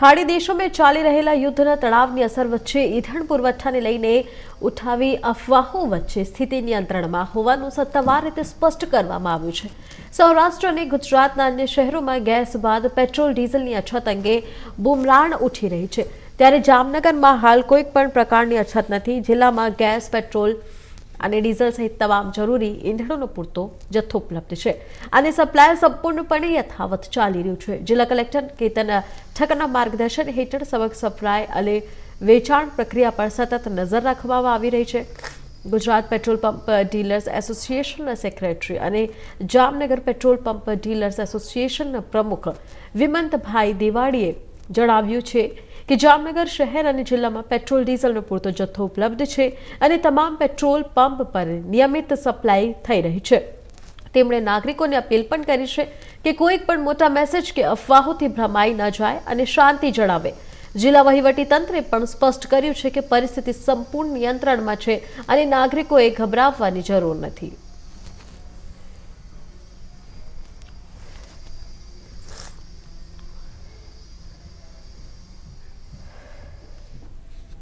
ખાડી દેશોમાં ચાલી રહેલા યુદ્ધના તણાવની અસર વચ્ચે ઈંધણ પુરવઠાને લઈને ઉઠાવી અફવાઓ વચ્ચે સ્થિતિ નિયંત્રણમાં હોવાનું સત્તાવાર રીતે સ્પષ્ટ કરવામાં આવ્યું છે। સૌરાષ્ટ્ર અને ગુજરાતના અન્ય શહેરોમાં ગેસ બાદ પેટ્રોલ ડીઝલની અછત અંગે બુમરાણ ઉઠી રહી છે, ત્યારે જામનગરમાં હાલ કોઈ પણ પ્રકારની અછત નથી। જિલ્લામાં ગેસ, પેટ્રોલ અને ડીઝલ સહિત તમામ જરૂરી ઈંધણનો પૂરતો જથ્થો ઉપલબ્ધ છે અને સપ્લાય સંપૂર્ણપણે યથાવત ચાલી રહ્યું છે। જિલ્લા કલેક્ટર કેતન ઠક્કરના માર્ગદર્શન હેઠળ સમગ્ર સપ્લાય અને વેચાણ પ્રક્રિયા પર સતત નજર રાખવામાં આવી રહી છે। ગુજરાત પેટ્રોલ પંપ ડીલર્સ એસોસિએશનના સેક્રેટરી અને જામનગર પેટ્રોલ પંપ ડીલર્સ એસોસિએશનના પ્રમુખ વિમંતભાઈ દેવાડીએ જણાવ્યું છે કે જામનગર શહેર અને જિલ્લામાં પેટ્રોલ ડીઝલનો પૂરતો જથ્થો ઉપલબ્ધ છે અને તમામ પેટ્રોલ પંપ પર નિયમિત સપ્લાય થઈ રહી છે। તેમણે નાગરિકોને અપીલ પણ કરી છે કે કોઈ પણ મોટા મેસેજ કે અફવાઓથી ભ્રમાઈ ન જાય અને શાંતિ જળવાવે। જિલ્લા વહીવટીતંત્રે પણ સ્પષ્ટ કર્યું છે કે પરિસ્થિતિ સંપૂર્ણ નિયંત્રણમાં છે અને નાગરિકોએ ગભરાવવાની જરૂર નથી।